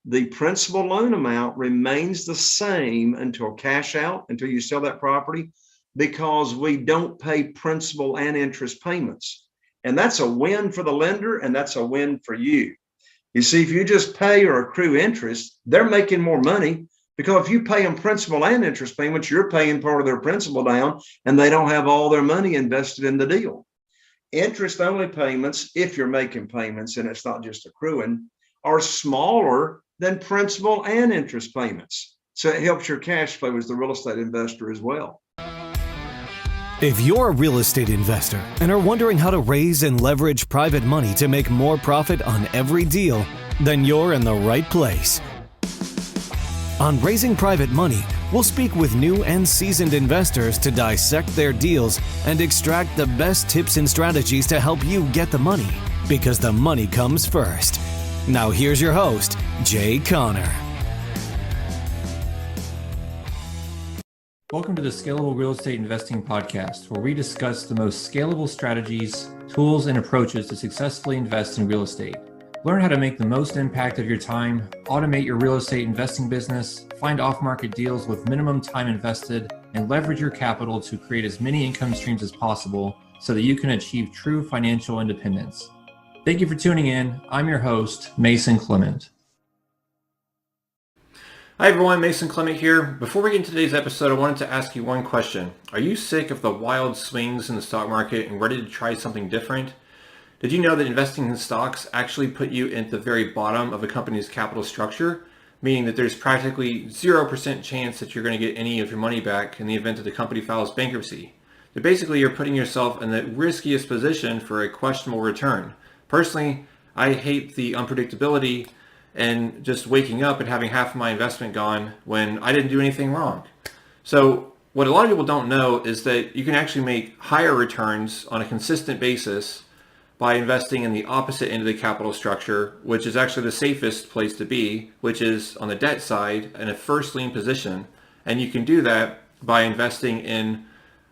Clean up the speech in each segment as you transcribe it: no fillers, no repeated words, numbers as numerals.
the principal loan amount remains the same until cash out, until you sell that property, because we don't pay principal and interest payments. And that's a win for the lender, and that's a win for you. You see, if you just pay or accrue interest, they're making more money, because if you pay them principal and interest payments, you're paying part of their principal down, and they don't have all their money invested in the deal. Interest only payments, if you're making payments and it's not just accruing, are smaller than principal and interest payments. So it helps your cash flow as the real estate investor as well. If you're a real estate investor and are wondering how to raise and leverage private money to make more profit on every deal, then you're in the right place. On Raising Private Money, we'll speak with new and seasoned investors to dissect their deals and extract the best tips and strategies to help you get the money, because the money comes first. Now here's your host, Jay Conner. Welcome to the Scalable Real Estate Investing podcast, where we discuss the most scalable strategies, tools, and approaches to successfully invest in real estate. Learn how to make the most impact of your time, automate your real estate investing business, find off-market deals with minimum time invested, and leverage your capital to create as many income streams as possible so that you can achieve true financial independence. Thank you for tuning in. I'm your host, Mason Klement. Hi everyone, Mason Klement here. Before we get into today's episode, I wanted to ask you one question. Are you sick of the wild swings in the stock market and ready to try something different? Did you know that investing in stocks actually put you at the very bottom of a company's capital structure, meaning that there's practically 0% chance that you're going to get any of your money back in the event that the company files bankruptcy? So basically, you're putting yourself in the riskiest position for a questionable return. Personally, I hate the unpredictability and just waking up and having half of my investment gone when I didn't do anything wrong. So what a lot of people don't know is that you can actually make higher returns on a consistent basis by investing in the opposite end of the capital structure, which is actually the safest place to be, which is on the debt side in a first lien position. And you can do that by investing in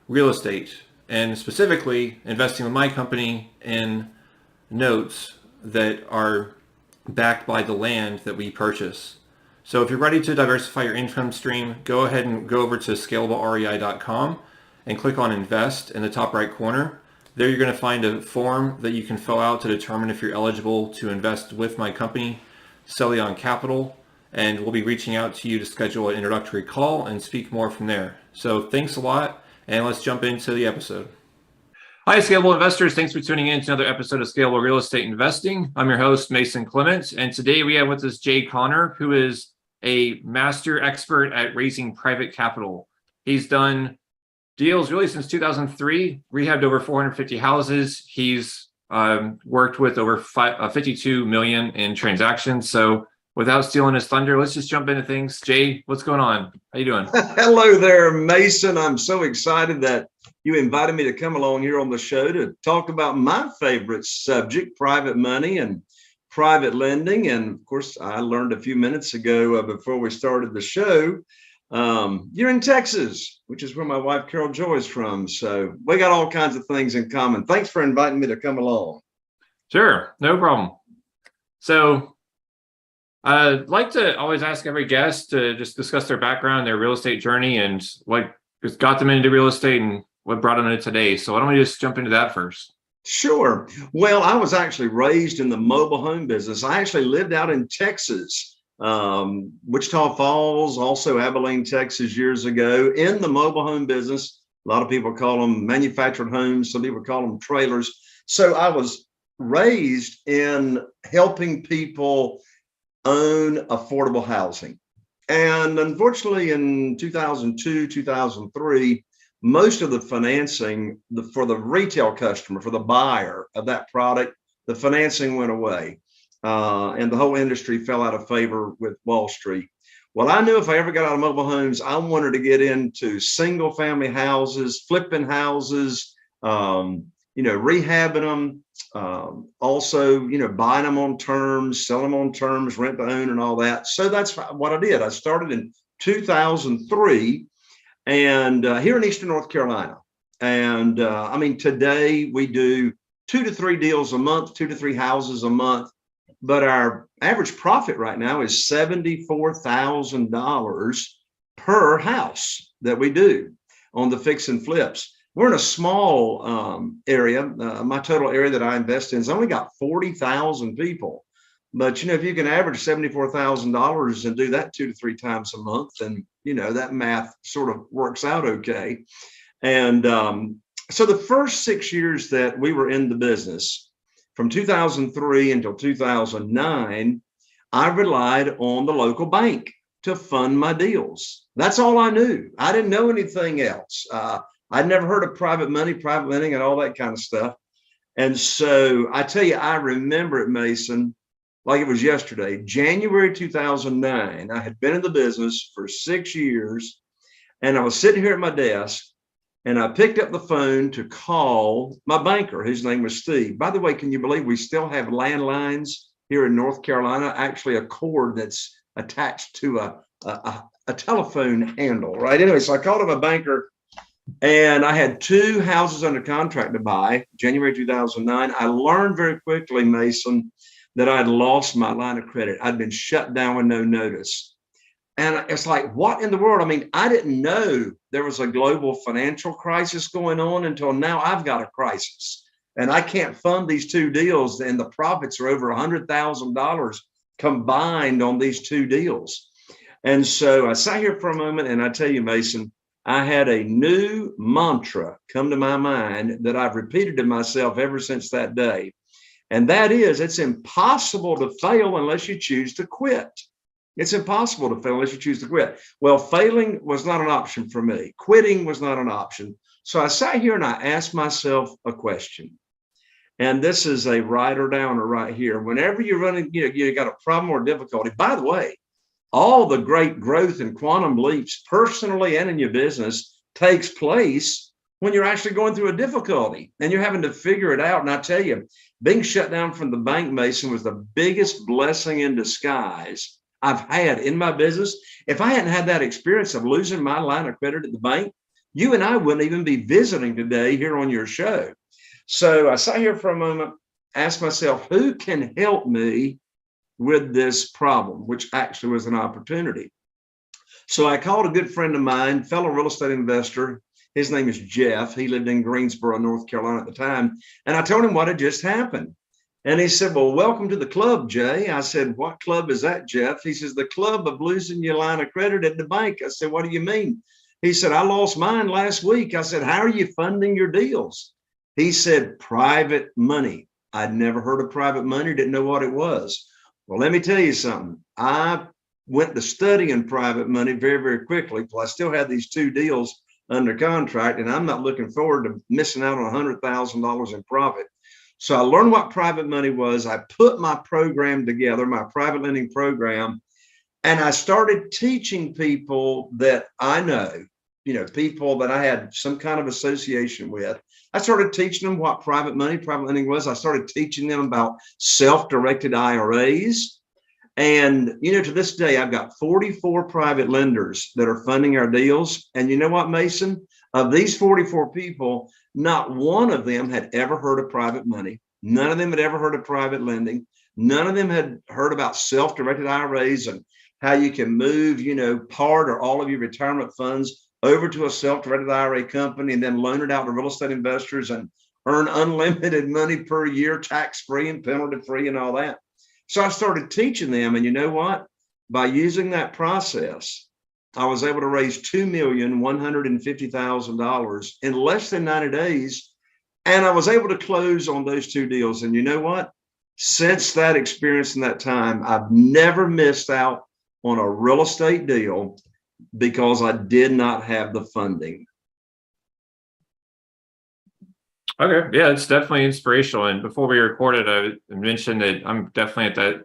real estate, and specifically investing with my company in notes that are backed by the land that we purchase. So if you're ready to diversify your income stream, go ahead and go over to scalablerei.com and click on invest in the top right corner. There you're going to find a form that you can fill out to determine if you're eligible to invest with my company, Celion Capital, and we'll be reaching out to you to schedule an introductory call and speak more from there. So thanks a lot, and let's jump into the episode. Hi, Scalable Investors. Thanks for tuning in to another episode of Scalable Real Estate Investing. I'm your host, Mason Klement, and today we have with us Jay Conner, who is a master expert at raising private capital. He's done deals really since 2003, rehabbed over 450 houses. He's worked with over 52 million in transactions. So without stealing his thunder, let's just jump into things. Jay, what's going on? How you doing? Hello there, Mason. I'm so excited that you invited me to come along here on the show to talk about my favorite subject, private money and private lending. And of course, I learned a few minutes ago before we started the show, you're in Texas, which is where my wife, Carol Joy, is from. So we got all kinds of things in common. Thanks for inviting me to come along. Sure, no problem. So I'd like to always ask every guest to just discuss their background, their real estate journey, and what just got them into real estate and what brought them into today. So why don't we just jump into that first? Sure. Well, I was actually raised in the mobile home business. I actually lived out in Texas, Wichita Falls, also Abilene, Texas years ago, in the mobile home business. A lot of people call them manufactured homes. Some people call them trailers. So I was raised in helping people own affordable housing. And unfortunately, in 2002, 2003, most of the financing for the retail customer, for the buyer of that product, the financing went away. And the whole industry fell out of favor with Wall Street. Well, I knew if I ever got out of mobile homes, I wanted to get into single family houses, flipping houses, rehabbing them, also, buying them on terms, selling them on terms, rent to own and all that. So that's what I did. I started in 2003 and here in Eastern North Carolina. And today we do 2 to 3 deals a month, 2 to 3 houses a month. but our average profit right now is $74,000 per house that we do on the fix and flips. We're in a small area. My total area that I invest in has only got 40,000 people. But, if you can average $74,000 and do that 2 to 3 times a month, then, that math sort of works out okay. And so the first 6 years that we were in the business, from 2003 until 2009, I relied on the local bank to fund my deals. That's all I knew. I didn't know anything else. I'd never heard of private money, private lending, and all that kind of stuff. And so I tell you, I remember it, Mason, like it was yesterday. January 2009, I had been in the business for 6 years, and I was sitting here at my desk, and I picked up the phone to call my banker, whose name was Steve. By the way, can you believe we still have landlines here in North Carolina? Actually, a cord that's attached to a telephone handle, right? Anyway, so I called up a banker, and I had 2 houses under contract to buy, January 2009. I learned very quickly, Mason, that I'd lost my line of credit. I'd been shut down with no notice. And it's like, what in the world? I mean, I didn't know there was a global financial crisis going on until now. I've got a crisis, and I can't fund these 2 deals, and the profits are over $100,000 combined on these 2 deals. And so I sat here for a moment, and I tell you, Mason, I had a new mantra come to my mind that I've repeated to myself ever since that day. And that is, it's impossible to fail unless you choose to quit. It's impossible to fail unless you choose to quit. Well, failing was not an option for me. Quitting was not an option. So I sat here and I asked myself a question. And this is a writer downer right here. Whenever you're running, you got a problem or difficulty. By the way, all the great growth and quantum leaps, personally and in your business, takes place when you're actually going through a difficulty and you're having to figure it out. And I tell you, being shut down from the bank, Mason, was the biggest blessing in disguise I've had in my business. If I hadn't had that experience of losing my line of credit at the bank, you and I wouldn't even be visiting today here on your show. So I sat here for a moment, asked myself, who can help me with this problem, which actually was an opportunity. So I called a good friend of mine, fellow real estate investor. His name is Jeff. He lived in Greensboro, North Carolina at the time. And I told him what had just happened. And he said, well, welcome to the club, Jay. I said, what club is that, Jeff? He says, the club of losing your line of credit at the bank. I said, what do you mean? He said, I lost mine last week. I said, how are you funding your deals? He said, private money. I'd never heard of private money, didn't know what it was. Well, let me tell you something. I went to studying private money very, very quickly. Well, I still had these 2 deals under contract, and I'm not looking forward to missing out on $100,000 in profit. So I learned what private money was. I put my program together, my private lending program, and I started teaching people that I know, people that I had some kind of association with. I started teaching them what private money, private lending was. I started teaching them about self-directed IRAs. And, to this day, I've got 44 private lenders that are funding our deals. And you know what, Mason? Of these 44 people, not one of them had ever heard of private money. None of them had ever heard of private lending. None of them had heard about self-directed IRAs and how you can move, part or all of your retirement funds over to a self-directed IRA company and then loan it out to real estate investors and earn unlimited money per year, tax-free and penalty-free and all that. So I started teaching them, and you know what? By using that process, I was able to raise $2,150,000 in less than 90 days, and I was able to close on those 2 deals. And you know what? Since that experience and that time, I've never missed out on a real estate deal because I did not have the funding. Okay. Yeah, it's definitely inspirational. And before we recorded, I mentioned that I'm definitely at that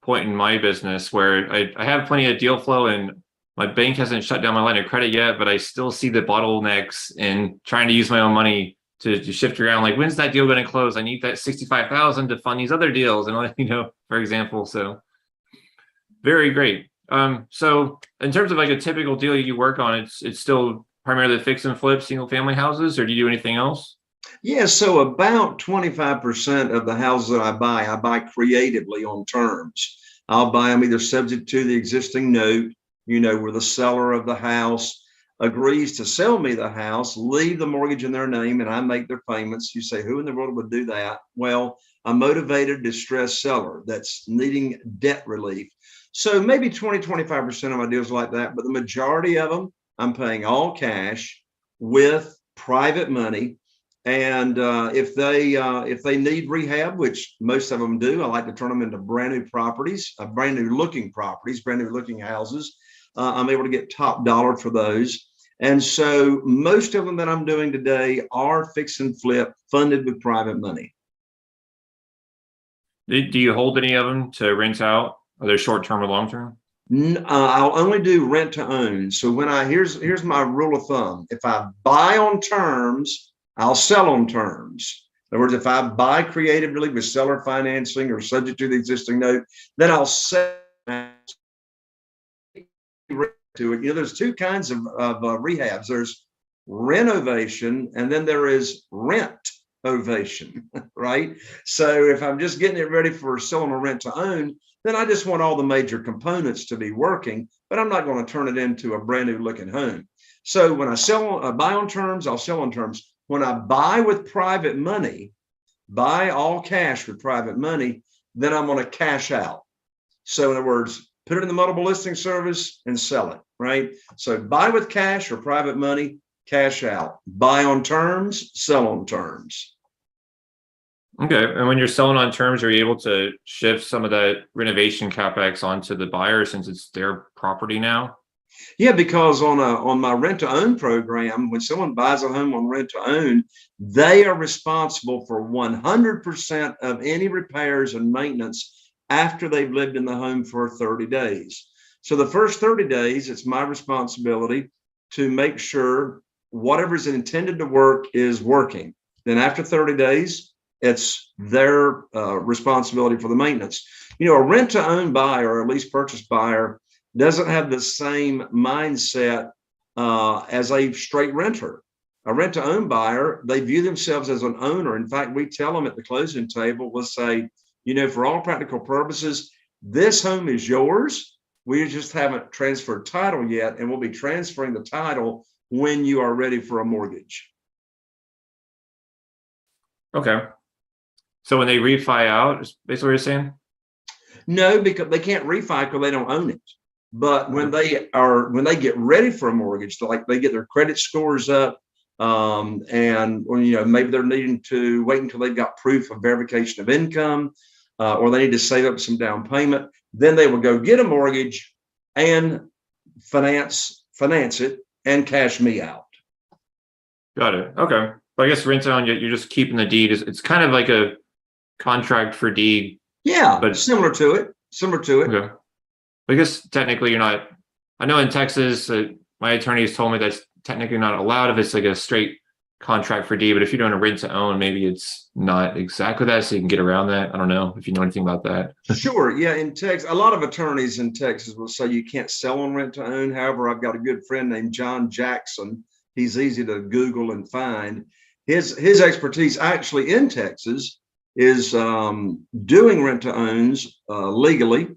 point in my business where I have plenty of deal flow and my bank hasn't shut down my line of credit yet, but I still see the bottlenecks in trying to use my own money to shift around. Like, when's that deal going to close? I need that 65,000 to fund these other deals. And, for example, so very great. So in terms of like a typical deal you work on, it's still primarily fix and flip single family houses, or do you do anything else? Yeah, so about 25% of the houses that I buy creatively on terms. I'll buy them either subject to the existing note, where the seller of the house agrees to sell me the house, leave the mortgage in their name, and I make their payments. You say, who in the world would do that? Well, a motivated, distressed seller that's needing debt relief. So maybe 20, 25% of my deals like that, but the majority of them, I'm paying all cash with private money. And if they need rehab, which most of them do, I like to turn them into brand new properties, brand new looking properties, brand new looking houses. I'm able to get top dollar for those. And so most of them that I'm doing today are fix and flip, funded with private money. Do you hold any of them to rent out? Are they short term or long term? I'll only do rent to own. So here's my rule of thumb: if I buy on terms, I'll sell on terms. In other words, if I buy creatively with seller financing or subject to the existing note, then I'll sell to it. There's two kinds of rehabs. There's renovation, and then there is rent ovation, right? So if I'm just getting it ready for selling or rent to own, then I just want all the major components to be working, but I'm not going to turn it into a brand new looking home. So when I buy on terms, I'll sell on terms. When I buy with private money, buy all cash with private money, then I'm going to cash out. So in other words, put it in the multiple listing service and sell it, right? So buy with cash or private money, cash out. Buy on terms, sell on terms. Okay. And when you're selling on terms, are you able to shift some of that renovation capex onto the buyer since it's their property now? Yeah, because on my rent to own program, when someone buys a home on rent to own, they are responsible for 100% of any repairs and maintenance after they've lived in the home for 30 days. So the first 30 days, it's my responsibility to make sure whatever is intended to work is working. Then after 30 days, it's their responsibility for the maintenance. A rent to own buyer or a lease purchase buyer doesn't have the same mindset as a straight renter. A rent to own buyer, they view themselves as an owner. In fact, we tell them at the closing table, we'll say, for all practical purposes, this home is yours. We just haven't transferred title yet, and we'll be transferring the title when you are ready for a mortgage. Okay. So when they refi out, is basically what you're saying? No, because they can't refi because they don't own it. But when they get ready for a mortgage, like they get their credit scores up, and maybe they're needing to wait until they've got proof of verification of income, or they need to save up some down payment, then they will go get a mortgage and finance it and cash me out. Got it. Okay. But I guess rent on, you're just keeping the deed. It's kind of like a contract for deed. Yeah, but similar to it. Okay. I guess technically you're not. I know in Texas, my attorneys told me that's technically not allowed if it's like a straight contract for deed. But if you're doing a rent to own, maybe it's not exactly that, so you can get around that. I don't know if you know anything about that. Sure. Yeah. In Texas, a lot of attorneys in Texas will say you can't sell on rent to own. However, I've got a good friend named John Jackson. He's easy to Google and find. His expertise actually in Texas is doing rent to owns legally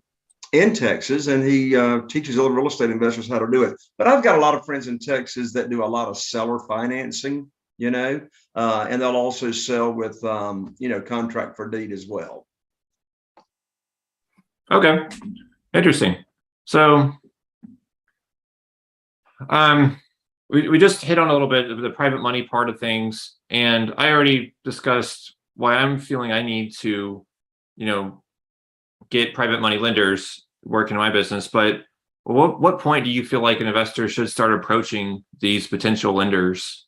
in Texas, and he teaches other real estate investors how to do it. But I've got a lot of friends in Texas that do a lot of seller financing, and they'll also sell with contract for deed as well. Okay, interesting. So we just hit on a little bit of the private money part of things, and I already discussed why I'm feeling I need to get private money lenders work in my business. But what point do you feel like an investor should start approaching these potential lenders?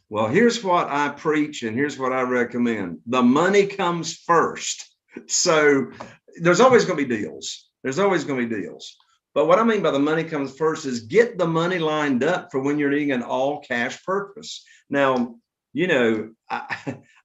Well, here's what I preach and here's what I recommend. The money comes first. So there's always going to be deals. But what I mean by the money comes first is get the money lined up for when you're needing an all cash purpose. Now,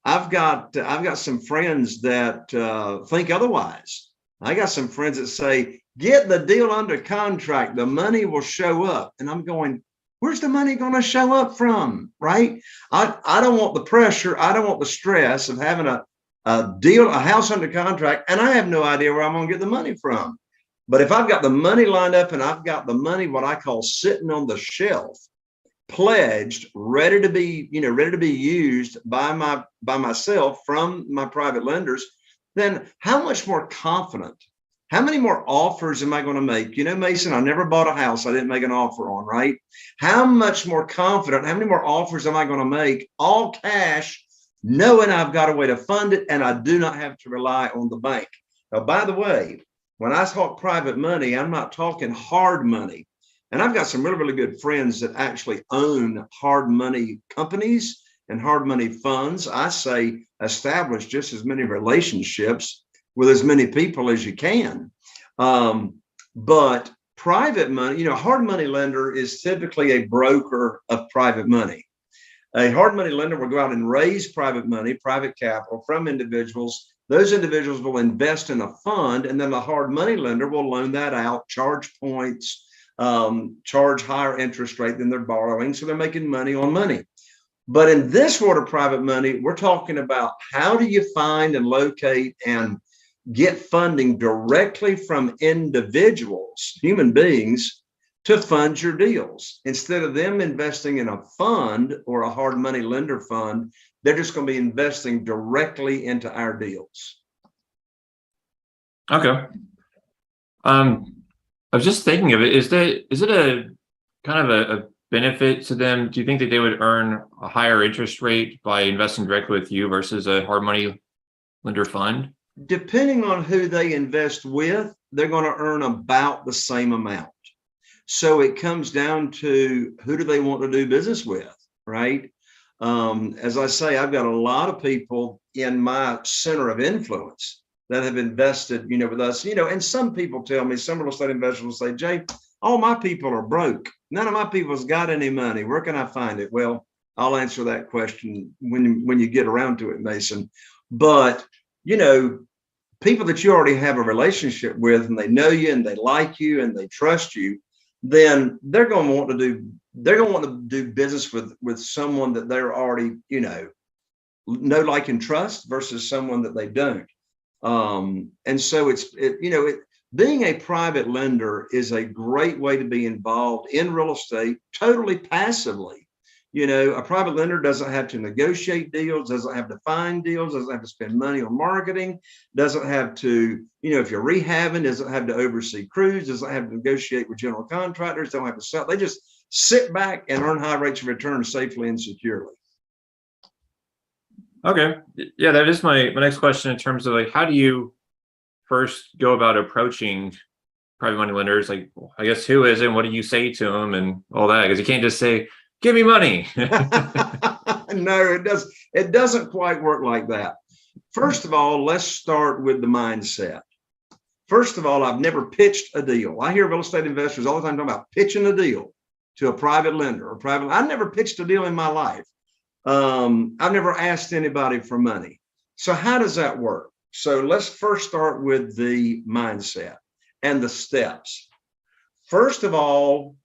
I've got some friends that think otherwise. I got some friends that say, get the deal under contract, the money will show up. And I'm going, Where's the money going to show up from, right? I don't want the pressure. I don't want the stress of having a house under contract, and I have no idea where I'm going to get the money from. But if I've got the money lined up and I've got the money, what I call sitting on the shelf, pledged, ready to be used by myself from my private lenders, then how much more confident, how many more offers am I going to make? Mason, I never bought a house I didn't make an offer on, right? How much more confident, how many more offers am I going to make, all cash, knowing I've got a way to fund it and I do not have to rely on the bank? Now, by the way, when I talk private money, I'm not talking hard money. And I've got some really, really good friends that actually own hard money companies and hard money funds. I say establish just as many relationships with as many people as you can. But private money, hard money lender is typically a broker of private money. A hard money lender will go out and raise private money, private capital from individuals. Those individuals will invest in a fund, and then the hard money lender will loan that out, charge points, charge higher interest rate than they're borrowing. So they're making money on money. But in this world of private money, we're talking about how do you find and locate and get funding directly from individuals, human beings, to fund your deals. Instead of them investing in a fund or a hard money lender fund, they're just going to be investing directly into our deals. Okay. I was just thinking of it. Is it a kind of a benefit to them? Do you think that they would earn a higher interest rate by investing directly with you versus a hard money lender fund? Depending on who they invest with, they're going to earn about the same amount. So it comes down to who do they want to do business with, right? As I say, I've got a lot of people in my center of influence that have invested, with us, and some people tell me, some real estate investors will say, Jay, all my people are broke. None of my people's got any money. Where can I find it? Well, I'll answer that question when you get around to it, Mason. But, people that you already have a relationship with and they know you and they like you and they trust you, then they're going to want to do business with someone that they're already, know, like, and trust versus someone that they don't. And so being a private lender is a great way to be involved in real estate totally passively. A private lender doesn't have to negotiate deals, doesn't have to find deals, doesn't have to spend money on marketing, doesn't have to, if you're rehabbing, doesn't have to oversee crews, doesn't have to negotiate with general contractors, don't have to sell. They just sit back and earn high rates of return safely and securely. Okay. Yeah, that is my next question in terms of how do you first go about approaching private money lenders? Like, I guess, who is it? What do you say to them and all that? Because you can't just say, give me money. No, it doesn't quite work like that. First of all, let's start with the mindset. First of all, I've never pitched a deal. I hear real estate investors all the time talking about pitching a deal to a private lender or I've never pitched a deal in my life. I've never asked anybody for money. So how does that work? So let's first start with the mindset and the steps. First of all,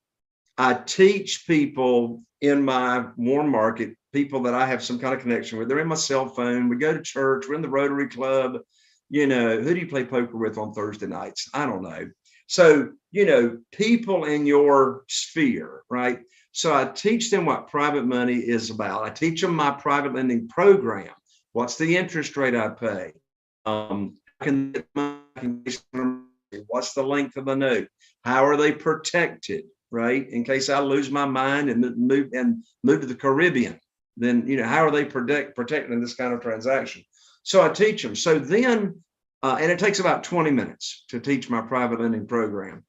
I teach people in my warm market, people that I have some kind of connection with. They're in my cell phone. We go to church. We're in the Rotary Club. Who do you play poker with on Thursday nights? I don't know. So, people in your sphere, right? So I teach them what private money is about. I teach them my private lending program. What's the interest rate I pay? What's the length of the note? How are they protected? Right? In case I lose my mind and move to the Caribbean, then, how are they protected in this kind of transaction? So I teach them. So then, and it takes about 20 minutes to teach my private lending program.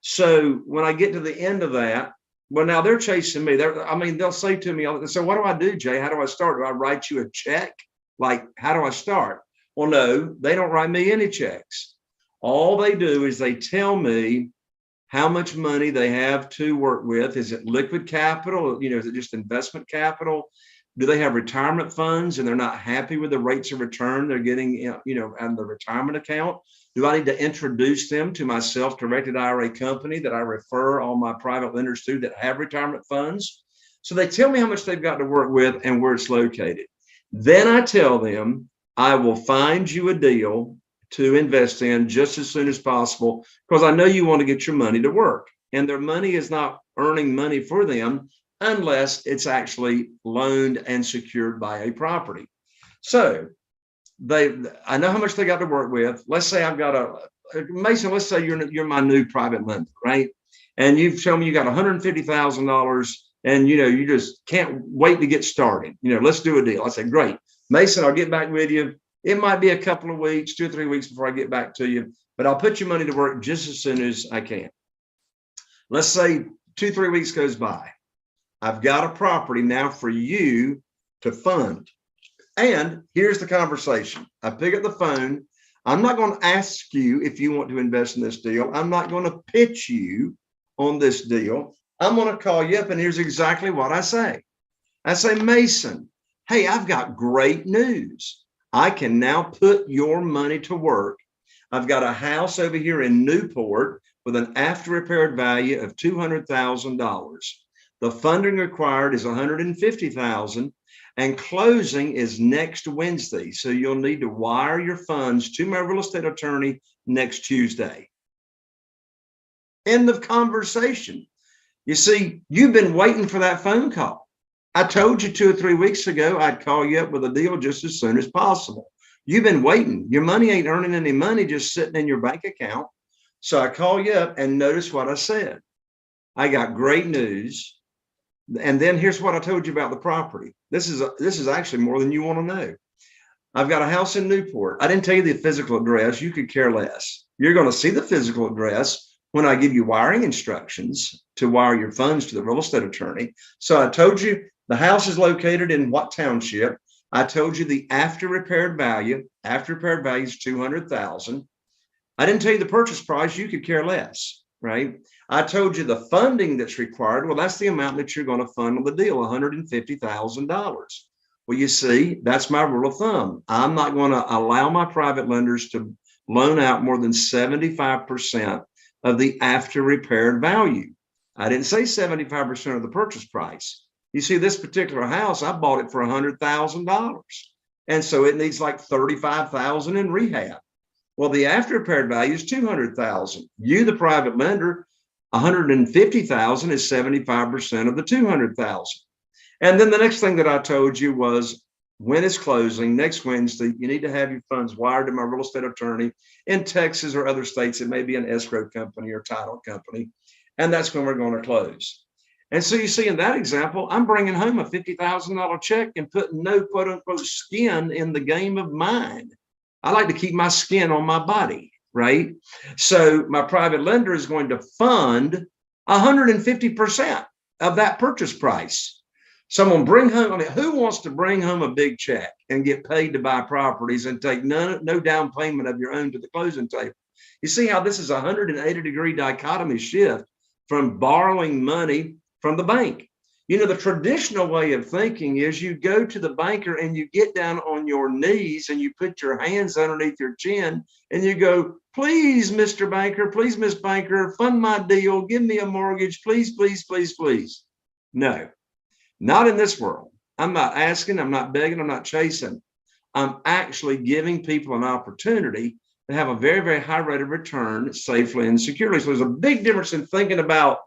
So when I get to the end of that, well, now they're chasing me. They'll say to me, so what do I do, Jay? How do I start? Do I write you a check? Like, how do I start? Well, no, they don't write me any checks. All they do is they tell me how much money they have to work with. Is it liquid capital? Is it just investment capital? Do they have retirement funds and they're not happy with the rates of return they're getting, out of the retirement account? Do I need to introduce them to my self-directed IRA company that I refer all my private lenders to that have retirement funds? So they tell me how much they've got to work with and where it's located. Then I tell them, I will find you a deal to invest in just as soon as possible, because I know you want to get your money to work, and their money is not earning money for them unless it's actually loaned and secured by a property. So I know how much they got to work with. Let's say I've got Mason, let's say you're my new private lender, right? And you've shown me you got $150,000 and you just can't wait to get started. Let's do a deal. I said, great, Mason, I'll get back with you. It might be a couple of weeks, 2 or 3 weeks before I get back to you, but I'll put your money to work just as soon as I can. Let's say 2 or 3 weeks goes by. I've got a property now for you to fund. And here's the conversation. I pick up the phone. I'm not going to ask you if you want to invest in this deal. I'm not going to pitch you on this deal. I'm going to call you up, and here's exactly what I say. I say, Mason, hey, I've got great news. I can now put your money to work. I've got a house over here in Newport with an after repaired value of $200,000. The funding required is $150,000, and closing is next Wednesday. So you'll need to wire your funds to my real estate attorney next Tuesday. End of conversation. You see, you've been waiting for that phone call. I told you 2 or 3 weeks ago I'd call you up with a deal just as soon as possible. You've been waiting. Your money ain't earning any money, just sitting in your bank account. So I call you up, and notice what I said. I got great news. And then here's what I told you about the property. This is actually more than you want to know. I've got a house in Newport. I didn't tell you the physical address. You could care less. You're going to see the physical address when I give you wiring instructions to wire your funds to the real estate attorney. So I told you the house is located in what township. I told you the after repaired value. After repaired value is $200,000. I didn't tell you the purchase price. You could care less, right? I told you the funding that's required. Well, that's the amount that you're going to fund on the deal, $150,000. Well, you see, that's my rule of thumb. I'm not going to allow my private lenders to loan out more than 75% of the after repaired value. I didn't say 75% of the purchase price. You see, this particular house, I bought it for $100,000. And so it needs like $35,000 in rehab. Well, the after repaired value is $200,000. You, the private lender, $150,000 is 75% of the $200,000. And then the next thing that I told you was, when it's closing next Wednesday, you need to have your funds wired to my real estate attorney in Texas or other states. It may be an escrow company or title company. And that's when we're going to close. And so you see, in that example, I'm bringing home a $50,000 check and putting no quote unquote skin in the game of mine. I like to keep my skin on my body, right? So my private lender is going to fund 150% of that purchase price. Someone bring home, who wants to bring home a big check and get paid to buy properties and take no down payment of your own to the closing table? You see how this is a 180-degree dichotomy shift from borrowing money from the bank. The traditional way of thinking is you go to the banker and you get down on your knees and you put your hands underneath your chin and you go, please, Mr. Banker, please, Miss Banker, fund my deal, give me a mortgage, please, please, please, please. No, not in this world. I'm not asking, I'm not begging, I'm not chasing. I'm actually giving people an opportunity to have a very, very high rate of return safely and securely. So there's a big difference in thinking about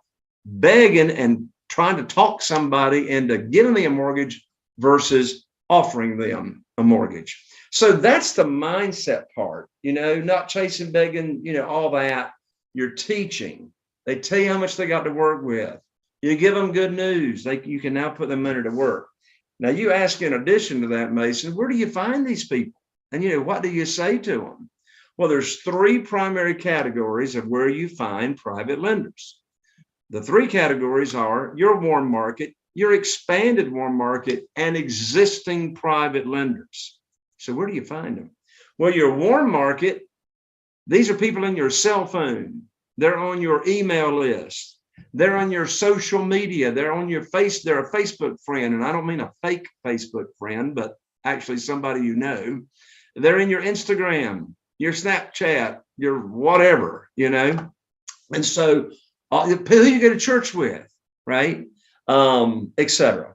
begging and trying to talk somebody into giving me a mortgage versus offering them a mortgage. So that's the mindset part, not chasing, begging, all that. You're teaching. They tell you how much they got to work with. You give them good news. You can now put their money to work. Now you ask, in addition to that, Mason, where do you find these people? And what do you say to them? Well, there's 3 primary categories of where you find private lenders. The 3 categories are your warm market, your expanded warm market, and existing private lenders. So where do you find them? Well, your warm market, these are people in your cell phone. They're on your email list. They're on your social media. They're on your they're a Facebook friend. And I don't mean a fake Facebook friend, but actually somebody you know. They're in your Instagram, your Snapchat, your whatever, and so who you go to church with, right? Etc.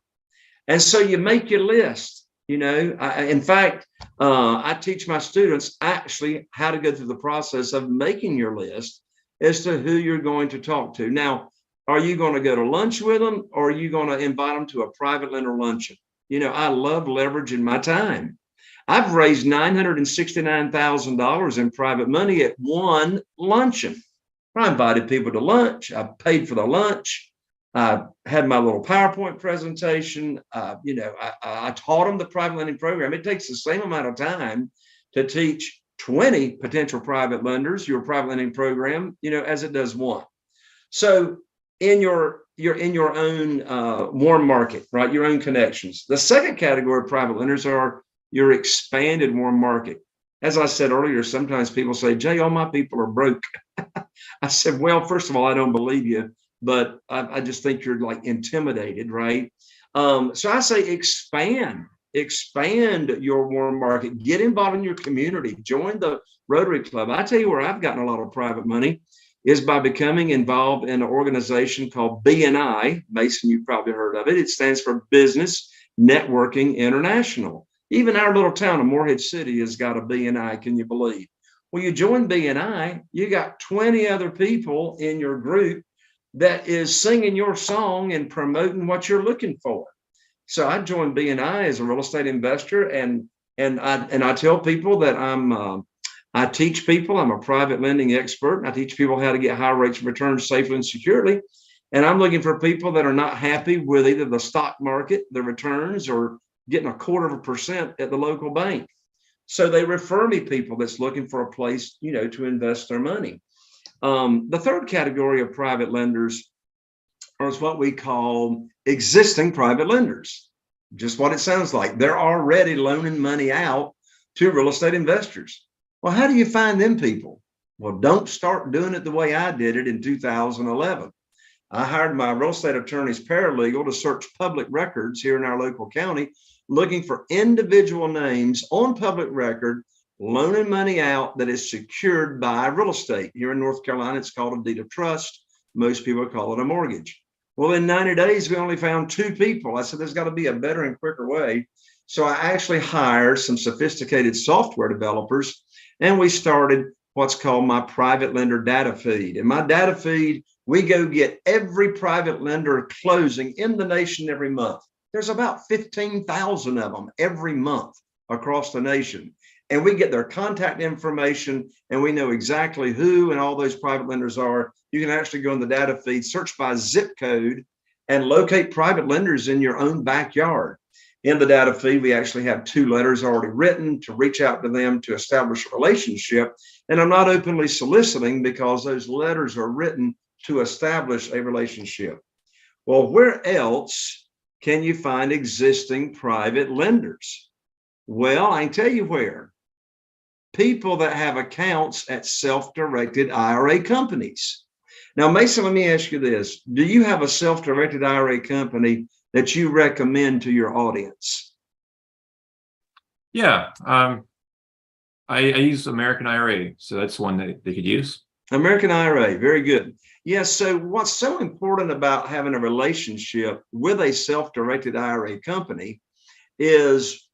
And so you make your list. In fact, I teach my students actually how to go through the process of making your list as to who you're going to talk to. Now, are you going to go to lunch with them, or are you going to invite them to a private lender luncheon? I love leveraging my time. I've raised $969,000 in private money at one luncheon. I invited people to lunch. I paid for the lunch. I had my little PowerPoint presentation. I taught them the private lending program. It takes the same amount of time to teach 20 potential private lenders your private lending program, as it does one. So you're in your own warm market, right? Your own connections. The second category of private lenders are your expanded warm market. As I said earlier, sometimes people say, Jay, all my people are broke. I said, well, first of all, I don't believe you, but I just think you're like intimidated, right? So I say expand your warm market, get involved in your community, join the Rotary Club. I tell you where I've gotten a lot of private money is by becoming involved in an organization called BNI. Mason, you've probably heard of it. It stands for Business Networking International. Even our little town of Morehead City has got a BNI, can you believe? Well, you join BNI, you got 20 other people in your group that is singing your song and promoting what you're looking for. So I joined BNI as a real estate investor, and I tell people that I teach people. I'm a private lending expert. I teach people how to get high rates of return safely and securely. And I'm looking for people that are not happy with either the stock market, the returns, or getting 0.25% at the local bank. So they refer me people that's looking for a place, to invest their money. The third category of private lenders is what we call existing private lenders. Just what it sounds like. They're already loaning money out to real estate investors. Well, how do you find them people? Well, don't start doing it the way I did it in 2011. I hired my real estate attorney's paralegal to search public records here in our local county, looking for individual names on public record, loaning money out that is secured by real estate. Here in North Carolina, it's called a deed of trust. Most people call it a mortgage. Well, in 90 days, we only found 2 people. I said, there's got to be a better and quicker way. So I actually hired some sophisticated software developers, and we started what's called my private lender data feed. In my data feed, we go get every private lender closing in the nation every month. There's about 15,000 of them every month across the nation. And we get their contact information, and we know exactly who and all those private lenders are. You can actually go in the data feed, search by zip code, and locate private lenders in your own backyard. In the data feed, we actually have 2 letters already written to reach out to them to establish a relationship. And I'm not openly soliciting because those letters are written to establish a relationship. Well, where else can you find existing private lenders? Well, I can tell you where. People that have accounts at self-directed IRA companies. Now, Mason, let me ask you this. Do you have a self-directed IRA company that you recommend to your audience? Yeah, I use American IRA, so that's one that they could use. American IRA, very good. Yes, so what's so important about having a relationship with a self-directed IRA company is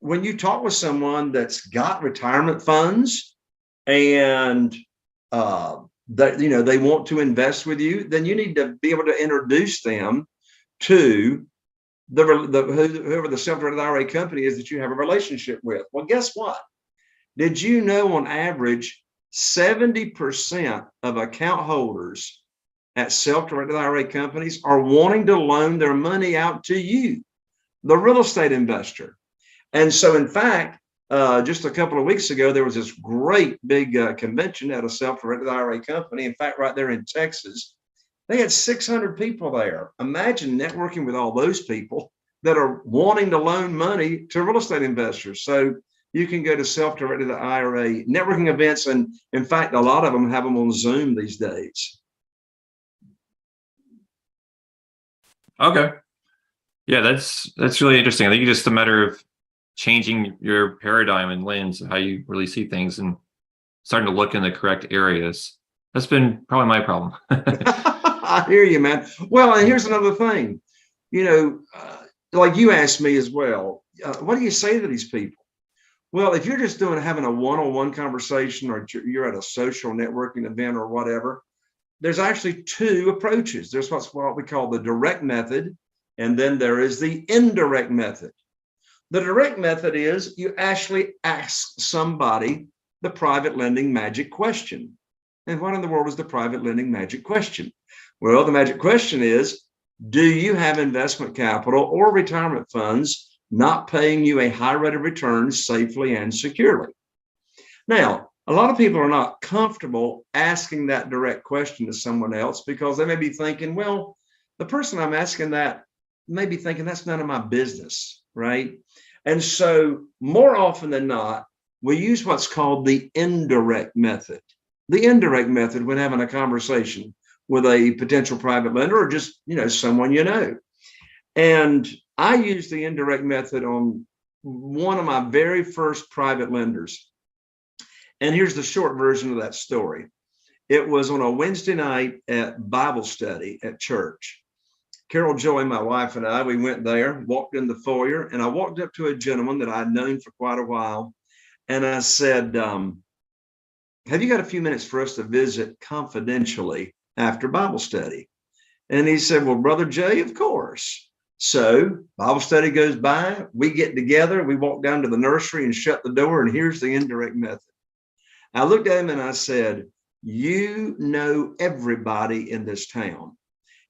when you talk with someone that's got retirement funds and that they want to invest with you, then you need to be able to introduce them to whoever the self-directed IRA company is that you have a relationship with. Well, guess what? Did you know on average 70% of account holders at self-directed IRA companies are wanting to loan their money out to you, the real estate investor? And so, in fact, just a couple of weeks ago, there was this great big convention at a self-directed IRA company. In fact, right there in Texas, they had 600 people there. Imagine networking with all those people that are wanting to loan money to real estate investors. So you can go to self-directed IRA networking events. And in fact, a lot of them have them on Zoom these days. Okay. Yeah, that's really interesting. I think it's just a matter of changing your paradigm and lens of how you really see things. And starting to look in the correct areas. That's been probably my problem. I hear you, man. Well, and here's another thing, like you asked me as well, what do you say to these people? Well, if you're just having a one-on-one conversation, or you're at a social networking event or whatever, there's actually two approaches. There's what we call the direct method, and then there is the indirect method. The direct method is you actually ask somebody the private lending magic question. And what in the world is the private lending magic question? Well, the magic question is, do you have investment capital or retirement funds not paying you a high rate of return safely and securely? Now, a lot of people are not comfortable asking that direct question to someone else because they may be thinking, well, the person I'm asking that may be thinking that's none of my business, right? And so more often than not, we use what's called the indirect method. The indirect method when having a conversation with a potential private lender or just, someone you know. And I used the indirect method on one of my very first private lenders. And here's the short version of that story. It was on a Wednesday night at Bible study at church. Carol Joy, my wife, and I, we went there, walked in the foyer, and I walked up to a gentleman that I'd known for quite a while. And I said, have you got a few minutes for us to visit confidentially after Bible study? And he said, well, Brother Jay, of course. So Bible study goes by, we get together, we walk down to the nursery and shut the door, and here's the indirect method. I looked at him and I said, you know everybody in this town.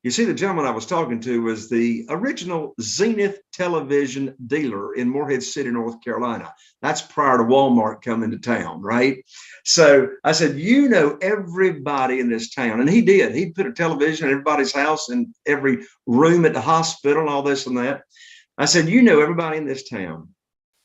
You see, the gentleman I was talking to was the original Zenith television dealer in Morehead City, North Carolina. That's prior to Walmart coming to town, right? So I said, you know everybody in this town. And he did. He put a television in everybody's house and every room at the hospital and all this and that. I said, you know everybody in this town.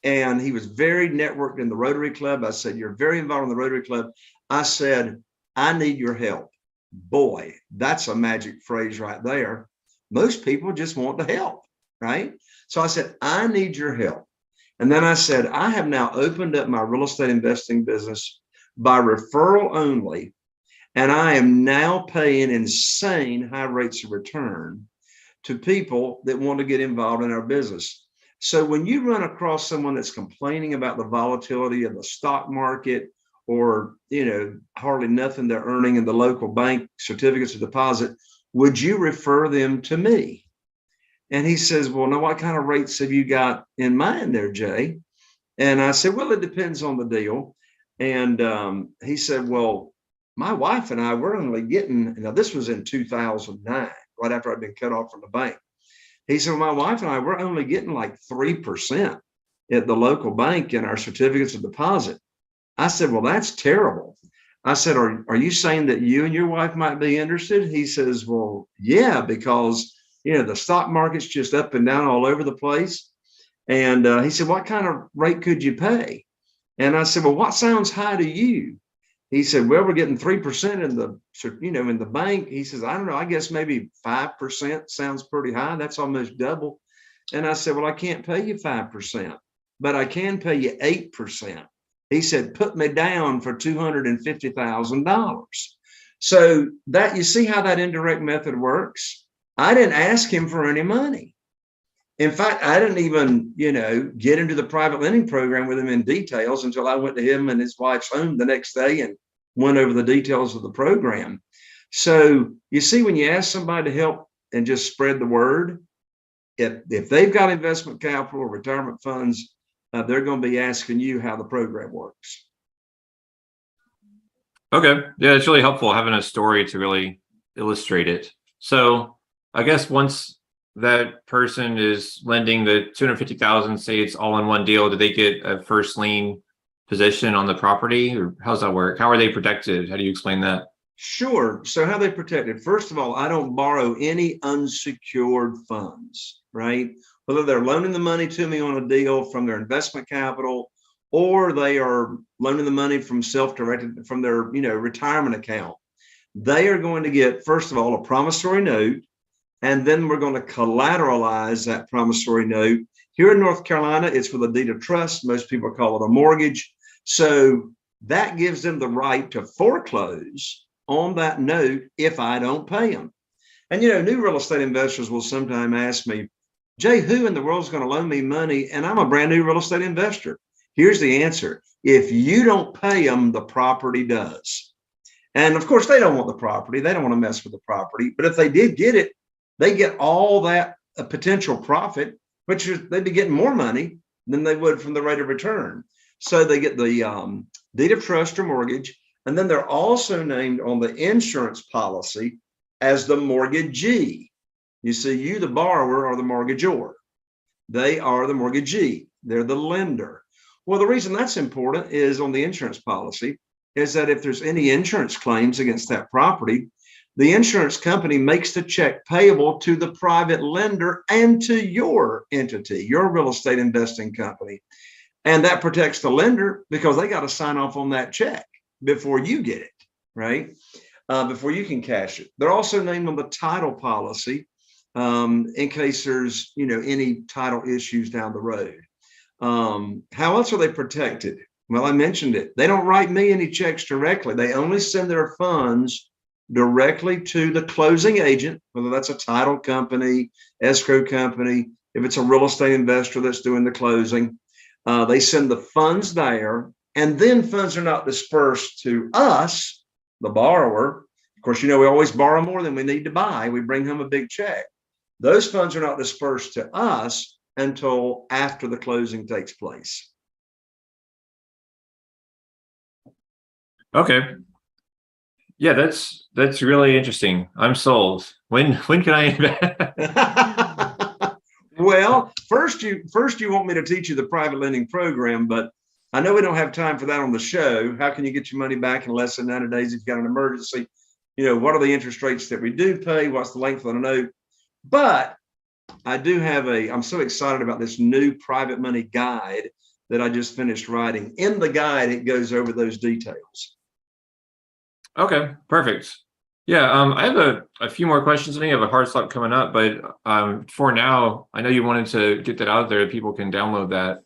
And he was very networked in the Rotary Club. I said, you're very involved in the Rotary Club. I said, I need your help. Boy, that's a magic phrase right there. Most people just want to help, right? So I said, I need your help. And then I said, I have now opened up my real estate investing business by referral only. And I am now paying insane high rates of return to people that want to get involved in our business. So when you run across someone that's complaining about the volatility of the stock market, or, hardly nothing they're earning in the local bank certificates of deposit, would you refer them to me? And he says, well, no, what kind of rates have you got in mind there, Jay? And I said, well, it depends on the deal. And he said, well, my wife and I, we're only getting, now this was in 2009, right after I'd been cut off from the bank. He said, well, my wife and I, we're only getting like 3% at the local bank in our certificates of deposit. I said, well, that's terrible. I said, are you saying that you and your wife might be interested? He says, well, yeah, because, the stock market's just up and down all over the place. And he said, what kind of rate could you pay? And I said, well, what sounds high to you? He said, well, we're getting 3% in the bank. He says, I don't know, I guess maybe 5% sounds pretty high. That's almost double. And I said, well, I can't pay you 5%, but I can pay you 8%. He said, put me down for $250,000. So that, you see how that indirect method works? I didn't ask him for any money. In fact, I didn't even, get into the private lending program with him in details until I went to him and his wife's home the next day and went over the details of the program. So you see, when you ask somebody to help and just spread the word, if they've got investment capital or retirement funds, they're going to be asking you how the program works. Okay. Yeah, it's really helpful having a story to really illustrate it. So I guess once that person is lending the $250,000, say it's all in one deal, do they get a first lien position on the property, or how's that work? How are they protected? How do you explain that? Sure. So how they protected? First of all, I don't borrow any unsecured funds, right? Whether they're loaning the money to me on a deal from their investment capital, or they are loaning the money from self-directed from their, retirement account, they are going to get, first of all, a promissory note, and then we're going to collateralize that promissory note. Here in North Carolina, it's with a deed of trust. Most people call it a mortgage. So that gives them the right to foreclose on that note if I don't pay them. And, new real estate investors will sometimes ask me, Jay, who in the world is going to loan me money? And I'm a brand new real estate investor. Here's the answer. If you don't pay them, the property does. And of course, they don't want the property. They don't want to mess with the property. But if they did get it, they get all that potential profit, which is they'd be getting more money than they would from the rate of return. So they get the deed of trust or mortgage. And then they're also named on the insurance policy as the mortgagee. You see, you, the borrower, are the mortgagor. They are the mortgagee. They're the lender. Well, the reason that's important is on the insurance policy is that if there's any insurance claims against that property, the insurance company makes the check payable to the private lender and to your entity, your real estate investing company. And that protects the lender because they got to sign off on that check before you get it, right? Before you can cash it. They're also named on the title policy in case there's, any title issues down the road. How else are they protected? Well, I mentioned it. They don't write me any checks directly. They only send their funds directly to the closing agent, whether that's a title company, escrow company, if it's a real estate investor that's doing the closing. They send the funds there, and then funds are not dispersed to us, the borrower. Of course, we always borrow more than we need to buy. We bring home a big check. Those funds are not dispersed to us until after the closing takes place. Okay. Yeah, that's really interesting. I'm sold. When can I invest? Well, first you want me to teach you the private lending program, but I know we don't have time for that on the show. How can you get your money back in less than 90 days if you've got an emergency? What are the interest rates that we do pay? What's the length of the note? But I do have I'm so excited about this new private money guide that I just finished writing. In the guide, it goes over those details. Okay, perfect. Yeah, I have a few more questions. I think I have a hard stop coming up, but for now, I know you wanted to get that out there. People can download that.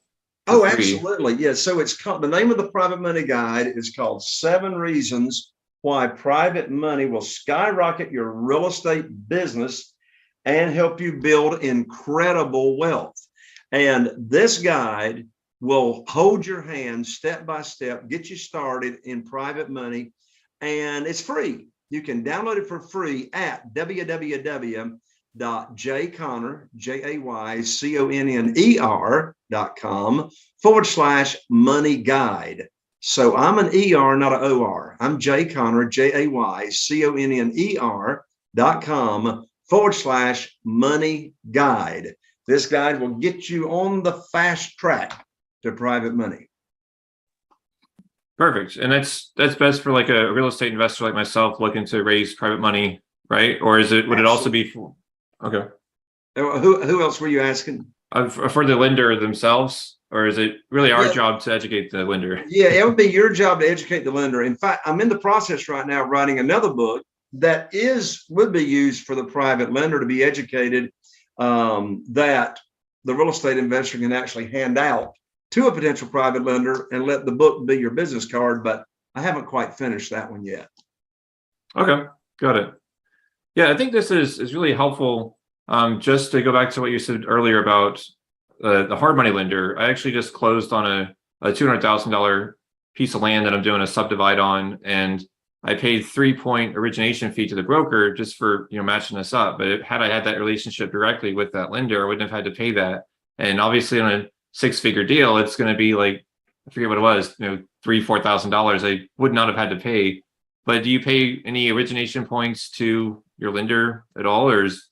Oh, absolutely. Yeah. So it's called, the name of the private money guide is called 7 Reasons Why Private Money Will Skyrocket Your Real Estate Business and Help You Build Incredible Wealth. And this guide will hold your hand step by step, get you started in private money, and it's free. You can download it for free at www.jayconner.com/money guide. So I'm an ER, not an OR. I'm Jay Conner, JayConner.com/money guide. This guide will get you on the fast track to private money. Perfect. And that's best for like a real estate investor like myself looking to raise private money, right? Or would it also be for, okay. Who else were you asking? For the lender themselves, or is it really our job to educate the lender? Yeah, it would be your job to educate the lender. In fact, I'm in the process right now of writing another book that would be used for the private lender to be educated, that the real estate investor can actually hand out to a potential private lender and let the book be your business card, but I haven't quite finished that one yet. Okay, got it. Yeah, I think this is really helpful. Just to go back to what you said earlier about the hard money lender, I actually just closed on a $200,000 piece of land that I'm doing a subdivide on, and I paid 3-point origination fee to the broker just for matching this up. But had I had that relationship directly with that lender, I wouldn't have had to pay that. And obviously on a 6-figure deal, it's going to be like, I forget what it was, $3,000-$4,000 I would not have had to pay. But do you pay any origination points to your lender at all, or is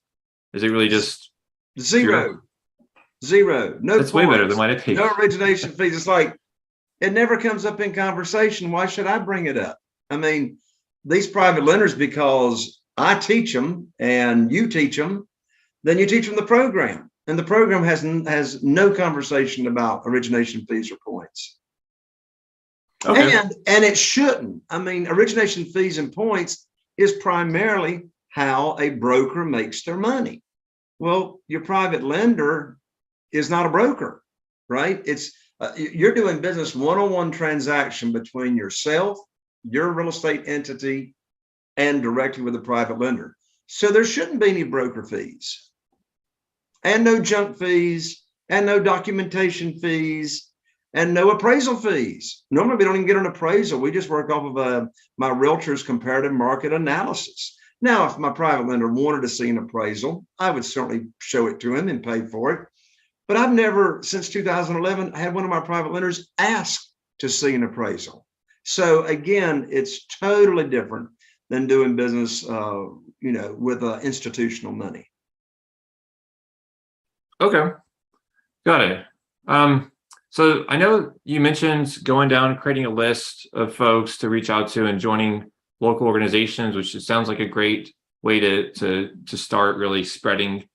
it really just zero? No, that's way better than what I paid. No origination fees. It's like it never comes up in conversation. Why should I bring it up? I mean, these private lenders, because I teach them and you teach them, then you teach them the program. And the program has no conversation about origination fees or points. Okay. And it shouldn't. I mean, origination fees and points is primarily how a broker makes their money. Well, your private lender is not a broker, right? It's You're doing business one-on-one transaction between yourself, your real estate entity, and directly with a private lender. So there shouldn't be any broker fees and no junk fees and no documentation fees and no appraisal fees. Normally we don't even get an appraisal. We just work off of my realtor's comparative market analysis. Now, if my private lender wanted to see an appraisal, I would certainly show it to him and pay for it. But I've never, since 2011, had one of my private lenders ask to see an appraisal. So again, it's totally different than doing business, with institutional money. Okay, got it. So I know you mentioned going down, creating a list of folks to reach out to and joining local organizations, which it sounds like a great way to start really spreading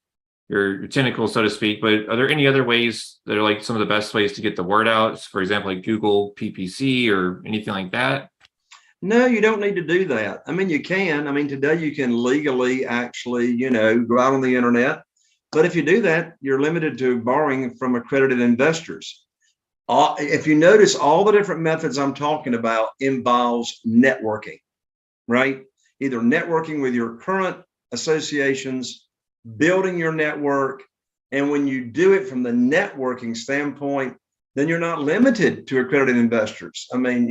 your tentacles, so to speak. But are there any other ways that are like some of the best ways to get the word out? For example, like Google PPC or anything like that? No, you don't need to do that. I mean, you can. I mean, today you can legally actually, go out on the internet. But if you do that, you're limited to borrowing from accredited investors. If you notice, all the different methods I'm talking about involves networking, right? Either networking with your current associations, building your network. And when you do it from the networking standpoint, then you're not limited to accredited investors. I mean,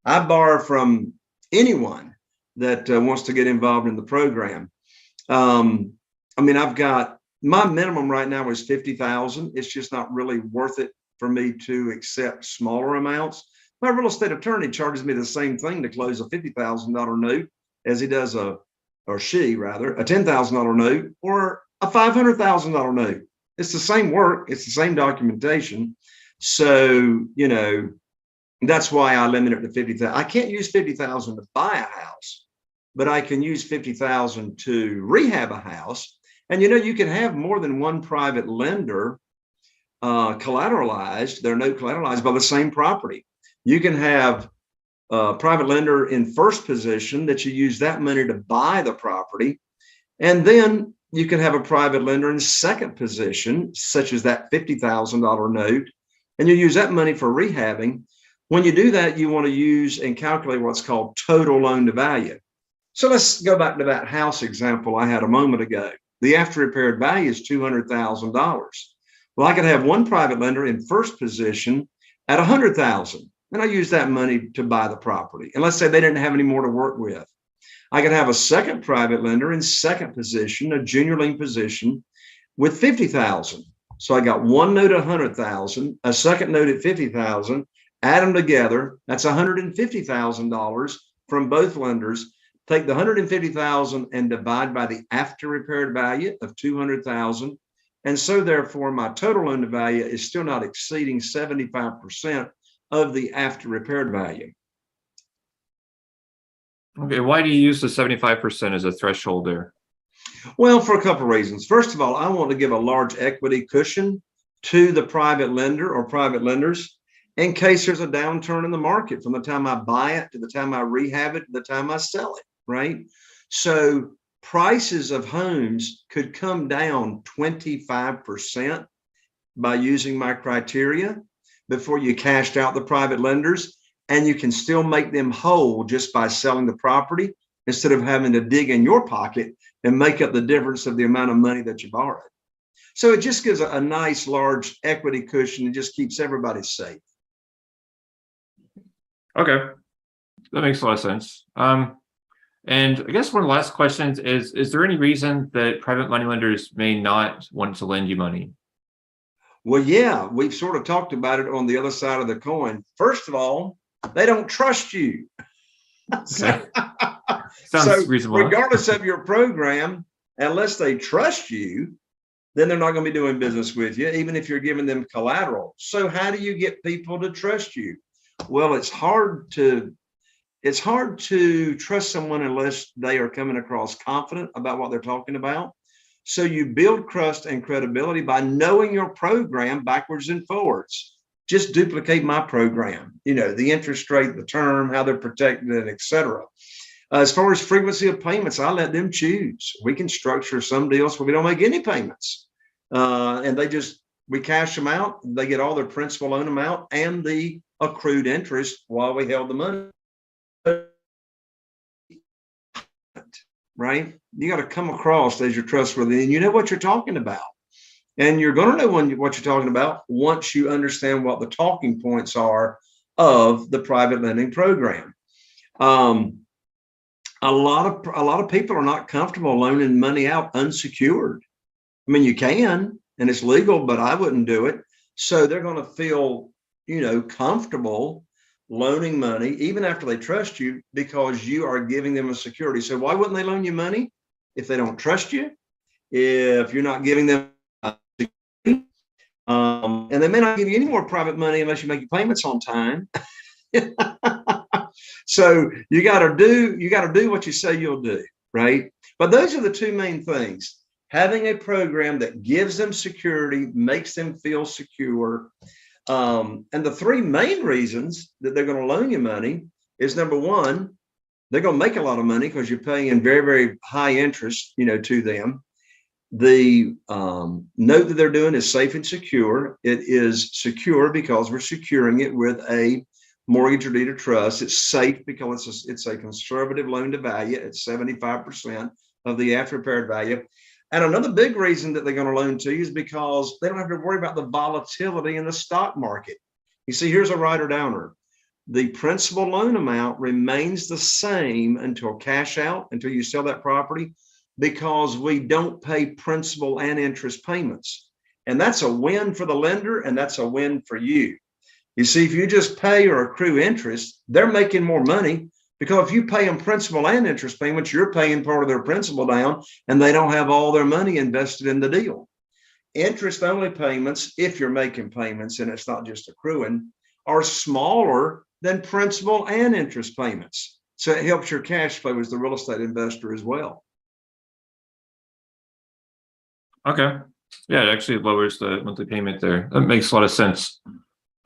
I borrow from anyone that wants to get involved in the program. I've got my minimum right now is 50,000. It's just not really worth it for me to accept smaller amounts. My real estate attorney charges me the same thing to close a $50,000 note as he does a $10,000 note or a $500,000 note. It's the same work. It's the same documentation. So, that's why I limit it to 50,000. I can't use 50,000 to buy a house, but I can use 50,000 to rehab a house. And you can have more than one private lender collateralized, their note collateralized by the same property. You can have a private lender in first position that you use that money to buy the property. And then you can have a private lender in second position, such as that $50,000 note, and you use that money for rehabbing. When you do that, you want to use and calculate what's called total loan to value. So let's go back to that house example I had a moment ago. The after repaired value is $200,000. Well, I could have one private lender in first position at $100,000, and I use that money to buy the property. And let's say they didn't have any more to work with. I could have a second private lender in second position, a junior lien position, with $50,000. So I got one note at $100,000, a second note at $50,000. Add them together, that's $150,000 from both lenders. Take the $150,000 and divide by the after repaired value of $200,000. And so therefore my total loan to value is still not exceeding 75% of the after repaired value. Okay, why do you use the 75% as a threshold there? Well, for a couple of reasons. First of all, I want to give a large equity cushion to the private lender or private lenders in case there's a downturn in the market from the time I buy it to the time I rehab it to the time I sell it, right? So prices of homes could come down 25% by using my criteria before you cashed out the private lenders, and you can still make them whole just by selling the property instead of having to dig in your pocket and make up the difference of the amount of money that you borrowed. So it just gives a nice large equity cushion and just keeps everybody safe. Okay, that makes a lot of sense. And I guess one of the last questions is there any reason that private money lenders may not want to lend you money? Well, yeah, we've sort of talked about it on the other side of the coin. First of all, they don't trust you. Okay. Sounds reasonable. Regardless of your program, unless they trust you, then they're not going to be doing business with you, even if you're giving them collateral. So how do you get people to trust you? Well, it's hard to trust someone unless they are coming across confident about what they're talking about. So you build trust and credibility by knowing your program backwards and forwards. Just duplicate my program, the interest rate, the term, how they're protected, et cetera. As far as frequency of payments, I let them choose. We can structure some deals where we don't make any payments. And they just We cash them out. They get all their principal loan amount and the accrued interest while we held the money. Right? You got to come across as you're trustworthy and you know what you're talking about. And you're going to know what you're talking about once you understand what the talking points are of the private lending program. A lot of people are not comfortable loaning money out unsecured. I mean, you can, and it's legal, but I wouldn't do it. So they're going to feel, comfortable loaning money even after they trust you because you are giving them a security. So why wouldn't they loan you money if they don't trust you? If you're not giving them security, and they may not give you any more private money unless you make your payments on time. So you got to do what you say you'll do, right? But those are the two main things. Having a program that gives them security, makes them feel secure. And the three main reasons that they're going to loan you money is, number one, they're going to make a lot of money because you're paying in very, very high interest, to them. The note that they're doing is safe and secure. It is secure because we're securing it with a mortgage or deed of trust. It's safe because it's a conservative loan to value at 75% of the after repaired value. And another big reason that they're going to loan to you is because they don't have to worry about the volatility in the stock market. You see, here's a rider downer. The principal loan amount remains the same until cash out, until you sell that property, because we don't pay principal and interest payments. And that's a win for the lender, and that's a win for you. You see, if you just pay or accrue interest, they're making more money because if you pay them principal and interest payments, you're paying part of their principal down and they don't have all their money invested in the deal. Interest only payments, if you're making payments and it's not just accruing, are smaller than principal and interest payments. So it helps your cash flow as the real estate investor as well. Okay. Yeah, it actually lowers the monthly payment there. That makes a lot of sense.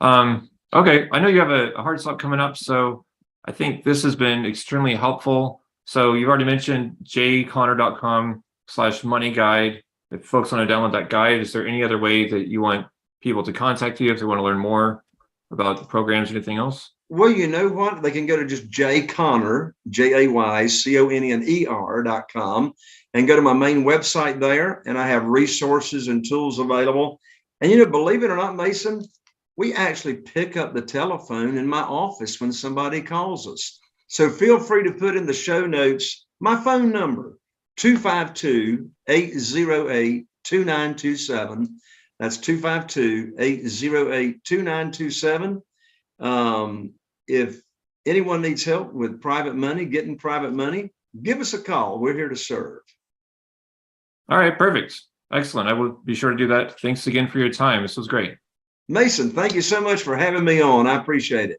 Okay, I know you have a hard stop coming up, so I think this has been extremely helpful. So you've already mentioned jconner.com/money guide. If folks want to download that guide, is there any other way that you want people to contact you if they want to learn more about the programs or anything else? Well, you know what? They can go to just jconner, JAYCONNER.com, and go to my main website there, and I have resources and tools available. And believe it or not, Mason, we actually pick up the telephone in my office when somebody calls us. So feel free to put in the show notes my phone number, 252-808-2927. That's 252-808-2927. If anyone needs help with private money, getting private money, give us a call. We're here to serve. All right, perfect. Excellent. I will be sure to do that. Thanks again for your time. This was great. Mason, thank you so much for having me on. I appreciate it.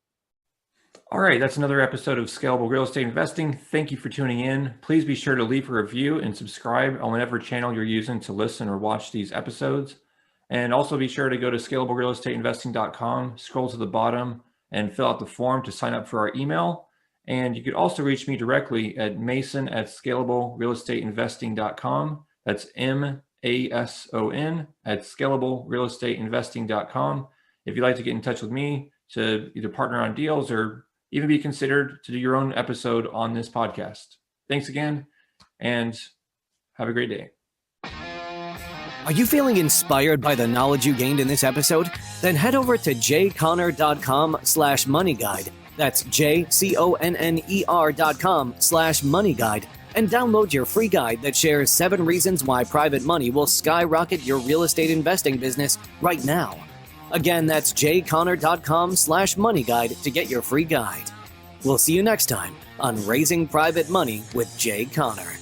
All right, that's another episode of Scalable Real Estate Investing. Thank you for tuning in. Please be sure to leave a review and subscribe on whatever channel you're using to listen or watch these episodes. And also be sure to go to scalablerealestateinvesting.com, scroll to the bottom, and fill out the form to sign up for our email. And you could also reach me directly at mason@scalablerealestateinvesting.com. That's MASON@scalablerealestateinvesting.com. If you'd like to get in touch with me to either partner on deals or even be considered to do your own episode on this podcast. Thanks again, and have a great day. Are you feeling inspired by the knowledge you gained in this episode? Then head over to jconner.com/money guide. That's JCONNER.com/money guide and download your free guide that shares 7 reasons why private money will skyrocket your real estate investing business right now. Again, that's jconner.com/money guide to get your free guide. We'll see you next time on Raising Private Money with Jay Conner.